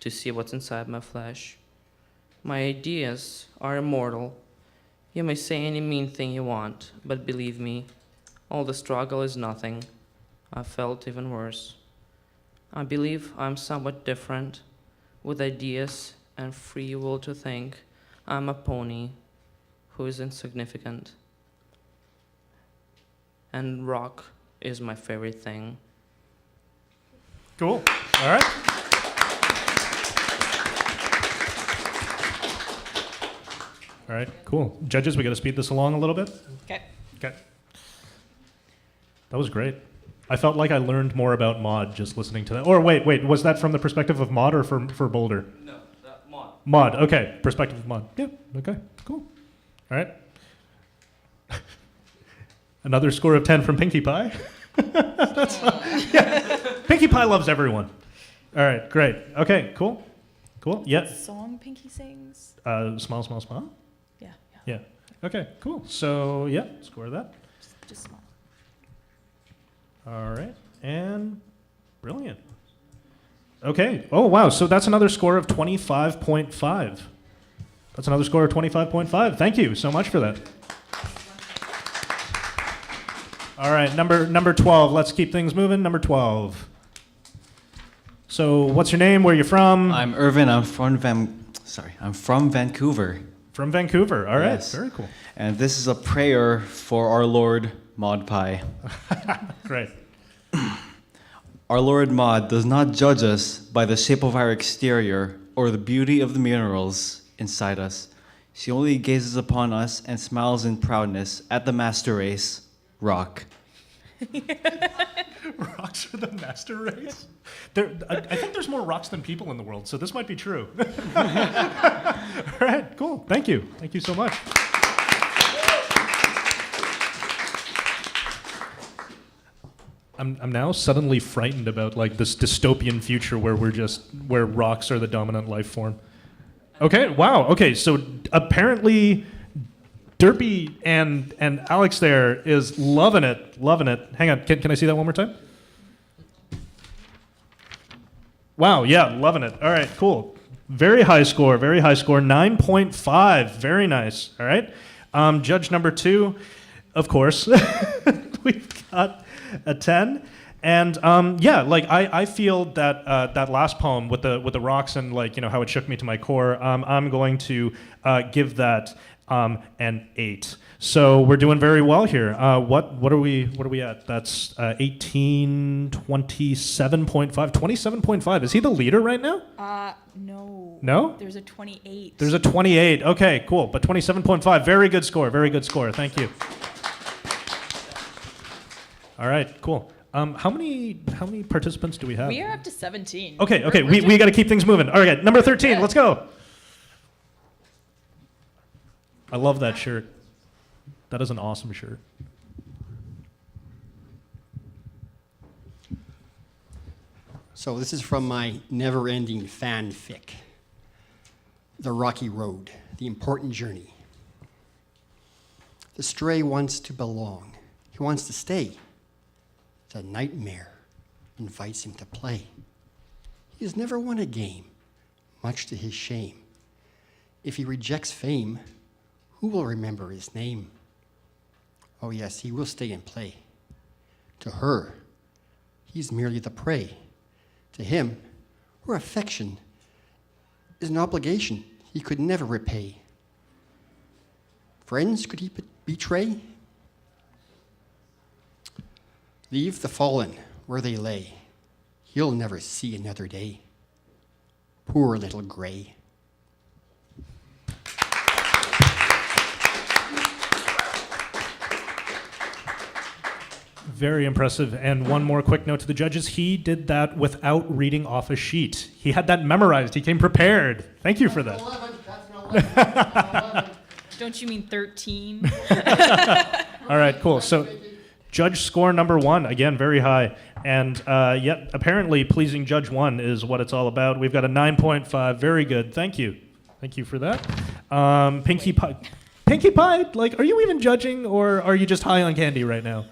I: to see what's inside my flesh. My ideas are immortal. You may say any mean thing you want, but believe me, all the struggle is nothing. I felt even worse. I believe I'm somewhat different, with ideas and free will to think. I'm a pony who is insignificant. And rock is my favorite thing.
A: Cool. All right. All right, cool. Judges, we got to speed this along a little bit.
B: Okay.
A: Okay. That was great. I felt like I learned more about Maud just listening to that. Or wait, was that from the perspective of Maud or for Boulder?
I: No, Maud.
A: Maud, okay. Perspective of Maud. Yeah, okay, cool. All right. Another score of 10 from Pinkie Pie. Yeah. Pinkie Pie loves everyone. All right, great. Okay, cool. Cool. Yeah.
B: Song Pinkie sings?
A: Small, small, small?
B: Yeah.
A: Yeah. Okay, cool. So, yeah, score that.
B: Just small.
A: All right, and brilliant. Okay, oh wow, so that's another score of 25.5. That's another score of 25.5. Thank you so much for that. All right, number 12, let's keep things moving. Number 12. So what's your name, where you from?
O: I'm Irvin, I'm from Vancouver.
A: From Vancouver, all right,
O: Yes.
A: very cool.
O: And this is a prayer for our Lord Maud Pie.
A: Great.
O: Our Lord Maud does not judge us by the shape of our exterior or the beauty of the minerals inside us. She only gazes upon us and smiles in proudness at the master race, rock.
A: Rocks for the master race? I think there's more rocks than people in the world, so this might be true. All right, cool. Thank you. Thank you so much. I'm now suddenly frightened about like this dystopian future where where rocks are the dominant life form. Okay, wow. Okay, so apparently Derpy and Alex there is loving it. Hang on, can I see that one more time? Wow, yeah, loving it. All right, cool. Very high score, 9.5. Very nice. All right. Judge number 2, of course, we've got a 10. And yeah, like I feel that that last poem with the rocks and like how it shook me to my core. I'm going to give that an 8. So we're doing very well here. What are we at? That's 18, 27.5. 27.5. Is he the leader right now?
B: No.
A: No?
B: There's a 28.
A: There's a 28. Okay, cool. But 27.5. Very good score. Thank you. All right, cool. How many participants do we have?
B: We are up to 17.
A: Okay. We got to keep things moving. All right, number 13.
B: Yeah.
A: Let's go. I love that shirt. That is an awesome shirt.
P: So this is from my never-ending fanfic, The Rocky Road, The Important Journey. The stray wants to belong. He wants to stay. The nightmare invites him to play. He has never won a game, much to his shame. If he rejects fame, who will remember his name? Oh yes, he will stay and play. To her, he's merely the prey. To him, her affection is an obligation he could never repay. Friends could he betray? Leave the fallen where they lay. He'll never see another day. Poor little gray.
A: Very impressive. And one more quick note to the judges. He did that without reading off a sheet. He had that memorized. He came prepared. Thank you for that.
B: Don't you mean 13?
A: All right, cool. So judge score number 1, again, very high. And yet, apparently, pleasing judge 1 is what it's all about. We've got a 9.5. Very good. Thank you. Thank you for that. Pinkie Pie. Pinkie Pie, like, are you even judging, or are you just high on candy right now?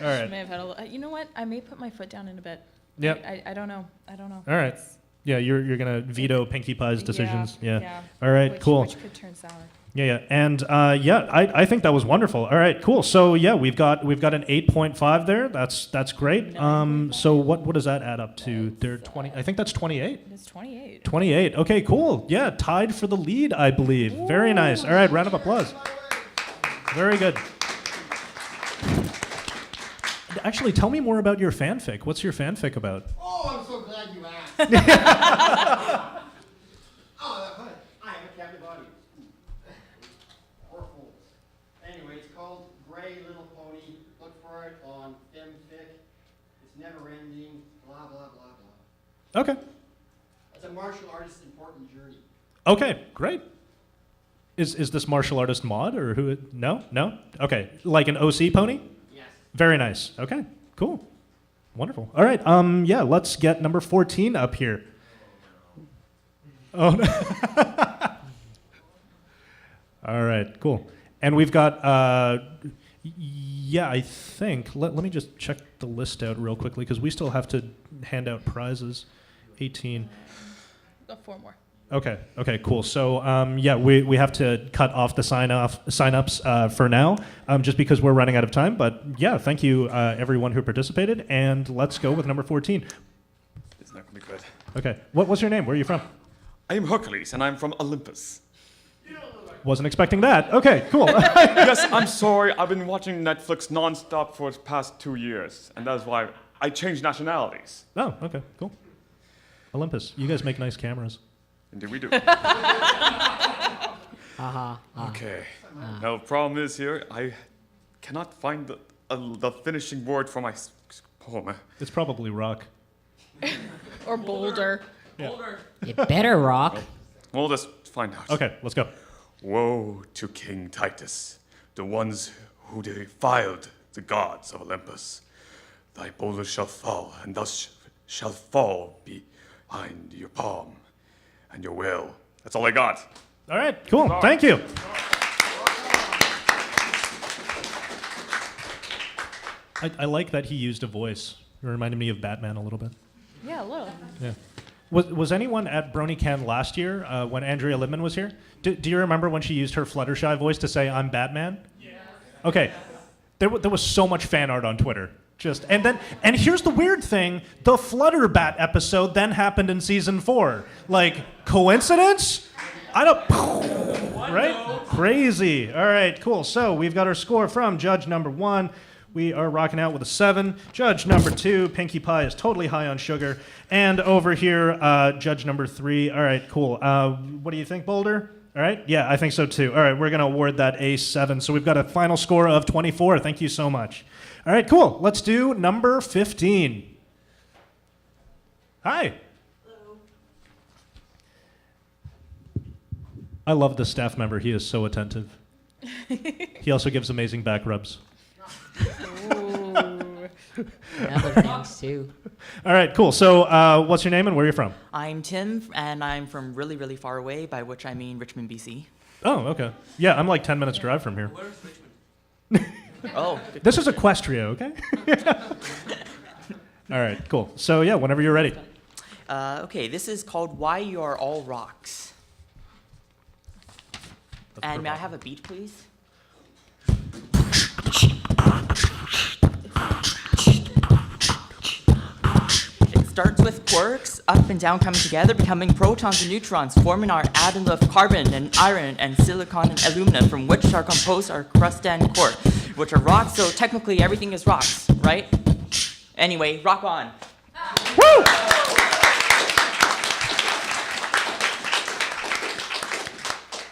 A: All
B: I
A: right.
B: may have had you know what? I may put my foot down in a bit.
A: Yep.
B: I don't know. I don't know.
A: All right. Yeah, you're going to veto Pinkie Pie's decisions.
B: Yeah.
A: All right, cool.
B: Which could turn sour.
A: Yeah. And I think that was wonderful. All right, cool. So yeah, we've got an 8.5 there. That's great. So what does that add up to? There 20. I think that's 28.
B: It's 28.
A: 28. Okay, cool. Yeah, tied for the lead, I believe. Very nice. All right, round of applause. Very good. Actually, tell me more about your fanfic. What's your fanfic about?
P: Oh, I'm so glad you asked. Oh, I have a captive audience. Or fools. Anyway, it's called Gray Little Pony. Look for it on FemFic. It's never ending. Blah, blah, blah, blah.
A: Okay.
P: It's a martial artist's important journey.
A: Okay, great. Is this martial artist Maud or who? No? Okay, like an OC pony?
P: Yes.
A: Very nice. Okay, cool. Wonderful. All right, yeah, let's get number 14 up here. Oh, no. All right, cool. And we've got, I think, let me just check the list out real quickly because we still have to hand out prizes. 18.
B: Got 4 more.
A: Okay, cool. So, we have to cut off the sign-ups for now, just because we're running out of time. But yeah, thank you, everyone who participated. And let's go with number 14.
Q: It's not going to be good.
A: Okay, what's your name? Where are you from?
Q: I am Hercules, and I'm from Olympus.
A: Wasn't expecting that. Okay, cool.
Q: Yes, I'm sorry. I've been watching Netflix nonstop for the past 2 years, and that's why I changed nationalities.
A: Oh, okay, cool. Olympus, you guys make nice cameras.
Q: Indeed we do.
J: Uh-huh.
Q: Okay. Now the problem is here, I cannot find the finishing word for my poem.
A: It's probably rock.
B: Or boulder.
A: Yeah.
B: Boulder.
J: You better rock.
Q: We'll just find out.
A: Okay, let's go.
Q: Woe to King Titus, the ones who defiled the gods of Olympus. Thy boulder shall fall, and thus shall fall behind your palm and your will. That's all I got.
A: All right, cool. Thank you. I like that he used a voice. It reminded me of Batman a little bit.
B: Yeah, a little.
A: Yeah. Was anyone at BronyCAN last year when Andrea Libman was here? Do you remember when she used her Fluttershy voice to say, "I'm Batman"? Yeah. Okay. There was so much fan art on Twitter. And here's the weird thing: the Flutterbat episode then happened in season 4. Like, coincidence? I don't. Right? Crazy. All right, cool. So we've got our score from judge number 1. We are rocking out with a 7. Judge number 2, Pinkie Pie is totally high on sugar. And over here, judge number 3. All right, cool. What do you think, Boulder? All right? Yeah, I think so too. All right, we're going to award that a 7. So we've got a final score of 24. Thank you so much. All right, cool. Let's do number 15. Hi. Hello. I love this staff member. He is so attentive. He also gives amazing back rubs.
J: And other things too.
A: All right, cool. So what's your name and where are you from?
R: I'm Tim, and I'm from really, really far away, by which I mean Richmond, BC.
A: Oh, okay. Yeah, I'm like 10 minutes drive from here.
R: Where's Richmond? Oh.
A: This is Equestria, okay? All right, cool. So yeah, whenever you're ready.
R: Okay, this is called Why You Are All Rocks. And may I have a beat, please? It starts with quarks, up and down coming together, becoming protons and neutrons, forming our atoms of carbon and iron and silicon and aluminum, from which are composed our crust and core, which are rocks, so technically everything is rocks, right? Anyway, rock on.
A: Woo!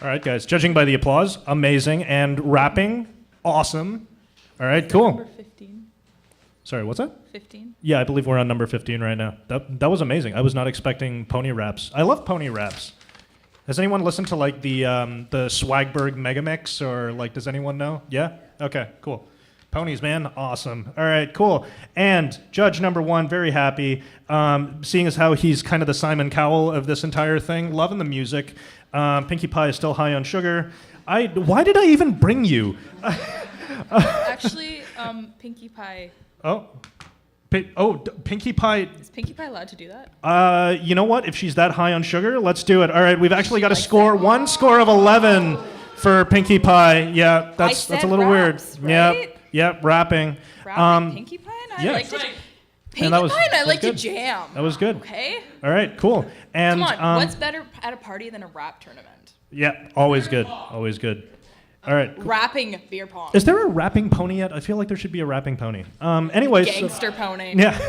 A: All right, guys, judging by the applause, amazing, and rapping, awesome. All right, cool.
B: Number 15.
A: Sorry, what's that?
B: 15.
A: Yeah, I believe we're on number 15 right now. That was amazing. I was not expecting pony raps. I love pony raps. Has anyone listened to like the Swagberg Megamix, or like, does anyone know? Yeah? Okay, cool. Ponies, man, awesome. All right, cool. And judge number 1, very happy, seeing as how he's kind of the Simon Cowell of this entire thing, loving the music. Pinkie Pie is still high on sugar. Why did I even bring you?
B: Actually, Pinkie Pie.
A: Pinkie Pie.
B: Is Pinkie Pie allowed to do that?
A: You know what? If she's that high on sugar, let's do it. All right, we've actually got a score, one score of 11 for Pinkie Pie. Yeah, that's a little
B: raps,
A: weird.
B: right?
A: Yep, rapping.
B: Pinkie Pie and I
A: yeah.
B: like to.
A: And
B: Pinkie
A: that was-
B: Pie and I
A: that was
B: like to
A: good.
B: jam.
A: That was good.
B: Okay.
A: All right, cool. And
B: Come on, what's better at a party than a rap tournament?
A: yeah, always good. Always good. All right. Cool.
B: Rapping beer pong.
A: Is there a rapping pony yet? I feel like there should be a rapping pony. Anyways.
B: Gangster pony.
A: Yeah.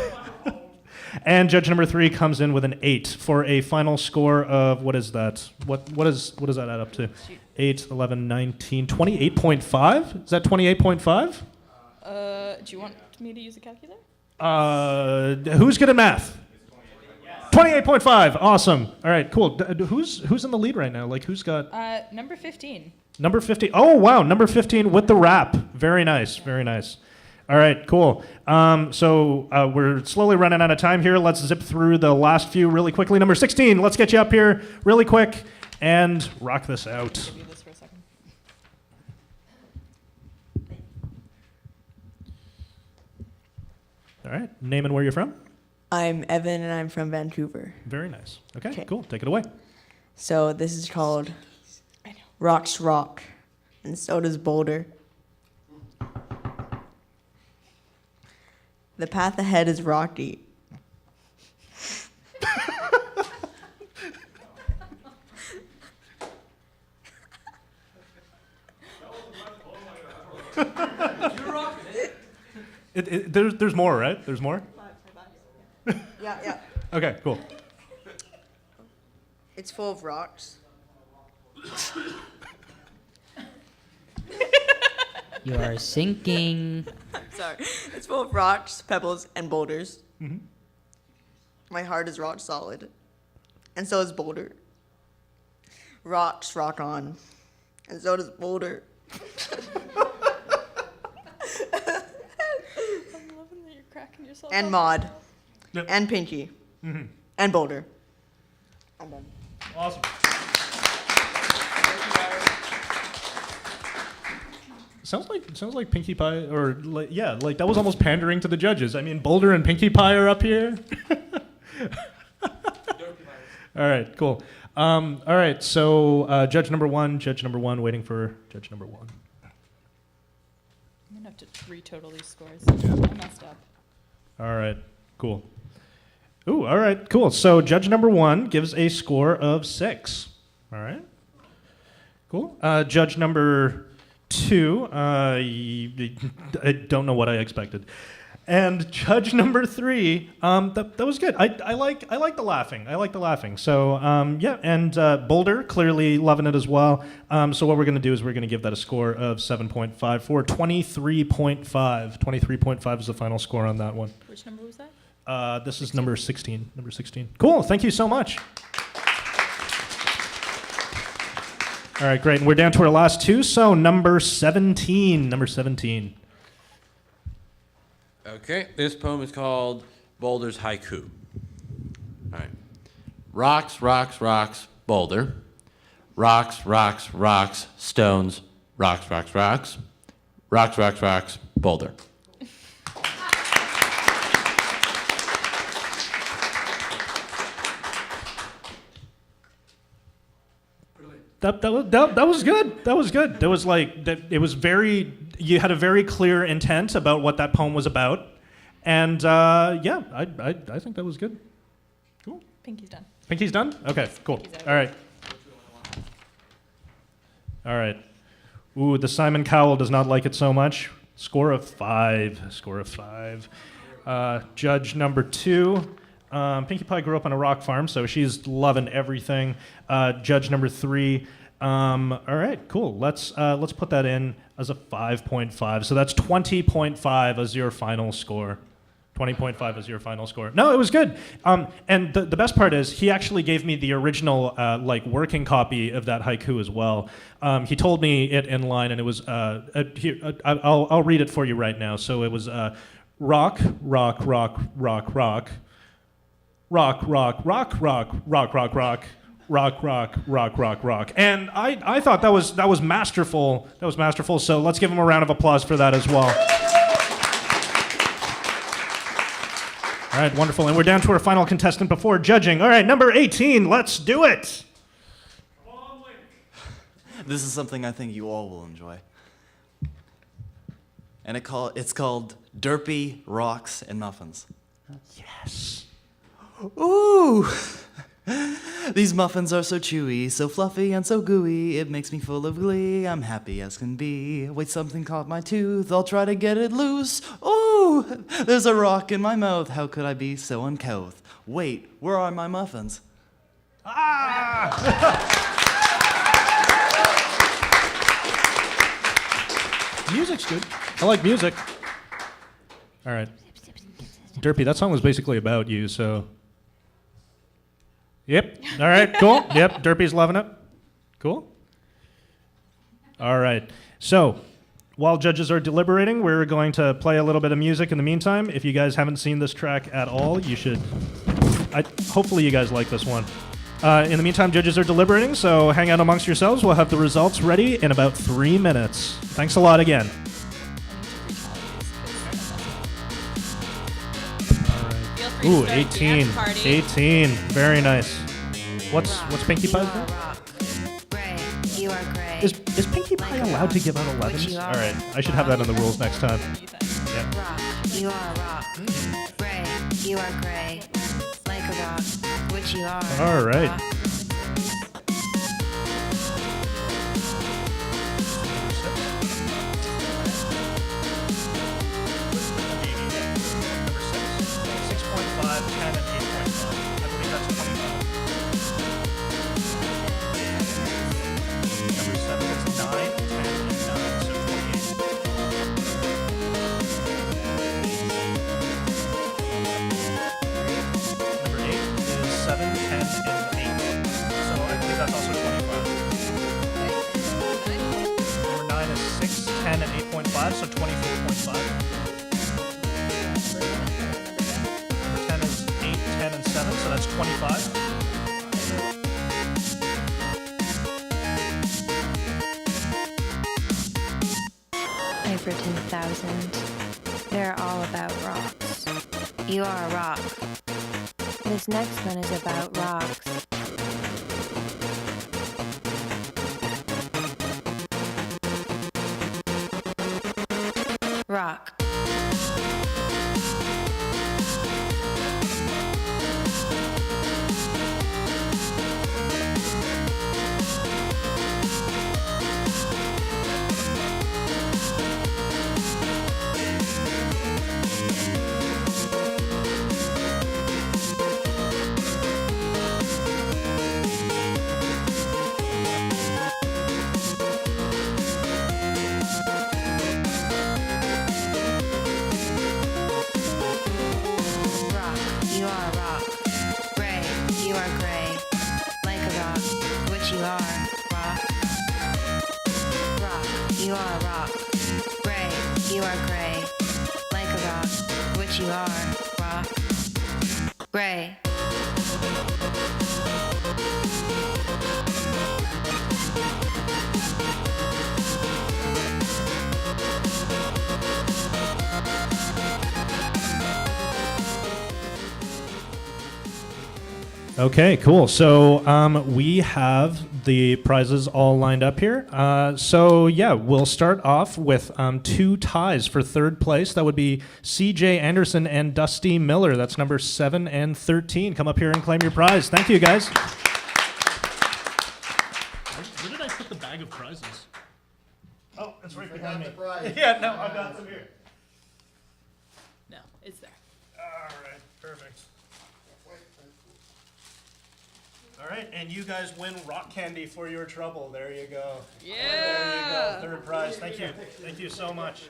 A: And judge number 3 comes in with an 8 for a final score of, what is that? What does that add up to? 8, 11, 19, 28.5? Is that 28.5?
B: Do you want me to use a calculator?
A: Who's good at math? 28.5. Awesome. All right, cool. Who's in the lead right now? Like, who's got?
B: Number 15.
A: Number 15. Oh, wow. Number 15 with the rap. Very nice. Very nice. All right, cool. So we're slowly running out of time here. Let's zip through the last few really quickly. Number 16, let's get you up here really quick and rock this out.
B: Give you this for a second.
A: All right, name and where you're from?
S: I'm Evan and I'm from Vancouver.
A: Very nice. Okay, cool. Take it away.
S: So this is called Rocks Rock, and so does Boulder. The path ahead is rocky.
A: There's more, right? There's more?
S: Yeah.
A: Okay, cool.
S: It's full of rocks.
J: You are sinking.
S: Sorry. It's full of rocks, pebbles, and boulders.
A: Mhm.
S: My heart is rock solid. And so is Boulder. Rocks rock on. And so does Boulder.
B: I'm loving that you're cracking yourself
S: And
B: up.
S: Maud.
A: Yep.
S: And Pinkie.
A: Mhm.
S: And Boulder. I'm done.
A: Awesome. Sounds like Pinkie Pie, or like, yeah, like that was almost pandering to the judges. I mean, Boulder and Pinkie Pie are up here. All right, cool. All right, so judge number one, waiting for judge number 1.
B: I'm gonna have to retotal these scores. I messed up.
A: All right, cool. Ooh, all right, cool. So judge number 1 gives a score of 6. All right, cool. Judge number 2, I don't know what I expected. And judge number 3, that was good. I like the laughing. I like the laughing. So yeah, and Boulder clearly loving it as well. So what we're gonna do is we're gonna give that a score of 7.5 for 23.5. 23.5 is the final score on that one.
B: Which number was that?
A: This is number 16. Number 16. Cool. Thank you so much. All right, great. And we're down to our last 2. So number 17. Number 17.
F: Okay, this poem is called Boulder's Haiku. All right. Rocks, rocks, rocks, boulder. Rocks, rocks, rocks, stones. Rocks, rocks, rocks. Rocks, rocks, rocks, boulder.
A: That was good. That was good. There was like that. It was very. You had a very clear intent about what that poem was about, and yeah, I think that was good. Cool.
B: Pinkie's done.
A: Pinkie's done. Okay. Cool. All right. All right. Ooh, the Simon Cowell does not like it so much. Score of 5. Score of 5. Judge number 2. Pinkie Pie grew up on a rock farm, so she's loving everything. Judge number 3. All right, cool. Let's put that in as a 5.5. So that's 20.5 as your final score. 20.5 is your final score. No, it was good. And the best part is he actually gave me the original working copy of that haiku as well. He told me it in line, and it was here. I'll read it for you right now. So it was rock, rock, rock, rock, rock, rock, rock, rock, rock, rock, rock, rock. Rock, rock, rock, rock, rock. And I thought that was masterful. That was masterful. So let's give him a round of applause for that as well. All right, wonderful. And we're down to our final contestant before judging. All right, number 18, let's do it.
H: This is something I think you all will enjoy. And it's called Derpy Rocks and Muffins.
A: Yes.
H: Ooh! These muffins are so chewy, so fluffy and so gooey, it makes me full of glee, I'm happy as can be. Wait, something caught my tooth, I'll try to get it loose. Ooh! There's a rock in my mouth, how could I be so uncouth? Wait, where are my muffins?
A: Music's good. I like music. All right. Derpy, that song was basically about you, so... Yep. All right, cool. Yep, Derpy's loving it. Cool. All right. So, while judges are deliberating, we're going to play a little bit of music in the meantime. If you guys haven't seen this track at all, you should. Hopefully you guys like this one. In the meantime, judges are deliberating, so hang out amongst yourselves. We'll have the results ready in about 3 minutes. Thanks a lot again. Ooh, 18. 18. Very nice. What's Pinkie Pie's name?
T: You are gray.
A: Is Pinkie Pie allowed to give out 11s? All right, I should have that in the rules next time. Yeah.
T: Rock, you are rock. Gray, you are gray. Like a rock, which you are.
A: All right.
T: Rock.
A: So 24.5. Number 10 is 8, 10, and 7, so that's 25.
T: Over 10,000. They're all about rocks. You are a rock. This next one is about rocks. Rock. You are rock. Gray, you are gray. Like a rock, which you are. Rock. Gray.
A: Okay, cool. So we have the prizes all lined up here. So yeah, we'll start off with 2 ties for third place. That would be CJ Anderson and Dusty Miller. That's number 7 and 13. Come up here and claim your prize. Thank you, guys. Where did I put the bag of prizes? Oh, it's right behind me. Yeah, no, I've got them here.
B: No, it's there.
A: All right, perfect. All right, and you guys win rock candy for your trouble. There you go.
B: Yeah.
A: There you go. Third prize. Thank you. Thank you so much.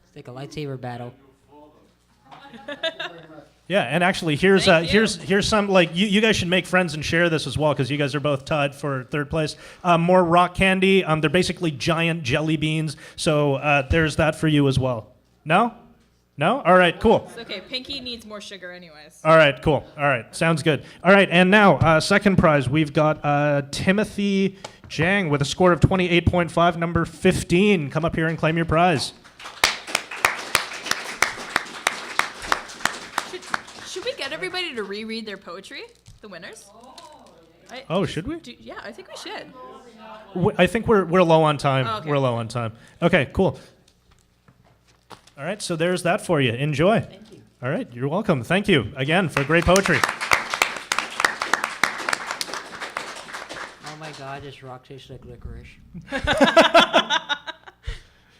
J: It's like a lightsaber battle.
A: Yeah, and actually, here's some, like, you guys should make friends and share this as well, because you guys are both tied for third place. More rock candy. They're basically giant jelly beans, so there's that for you as well. No? No? All right, cool.
B: It's okay. Pinky needs more sugar anyways.
A: All right, cool. All right, sounds good. All right, and now, second prize, we've got Timothy Jang with a score of 28.5, number 15. Come up here and claim your prize.
B: Should we get everybody to reread their poetry, the winners?
A: Should we?
B: Yeah, I think we should.
A: I think we're low on time.
B: Oh, okay.
A: We're low on time. Okay, cool. All right, so there's that for you. Enjoy.
J: Thank you.
A: All right, you're welcome. Thank you again for great poetry.
J: Oh my God, this rock tastes like licorice.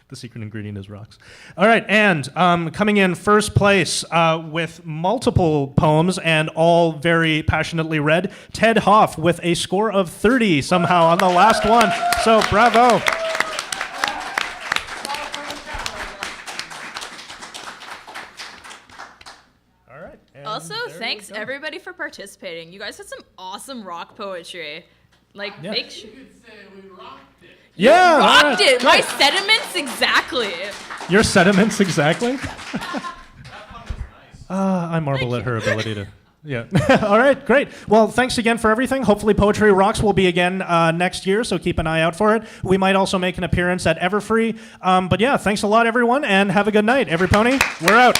A: The secret ingredient is rocks. All right, and coming in first place with multiple poems and all very passionately read, Ted Hoff with a score of 30 somehow on the last one. So bravo. All right.
B: Also, thanks everybody for participating. You guys had some awesome rock poetry. Like,
A: Yeah.
B: make sure.
A: Yeah, all
B: Rocked
A: right,
B: it.
A: cool.
B: My sentiments exactly.
A: Your sentiments exactly? I marvel at her ability to. Yeah. All right, great. Well, thanks again for everything. Hopefully Poetry Rocks will be again next year, so keep an eye out for it. We might also make an appearance at Everfree. But yeah, thanks a lot, everyone, and have a good night. Every pony, we're out.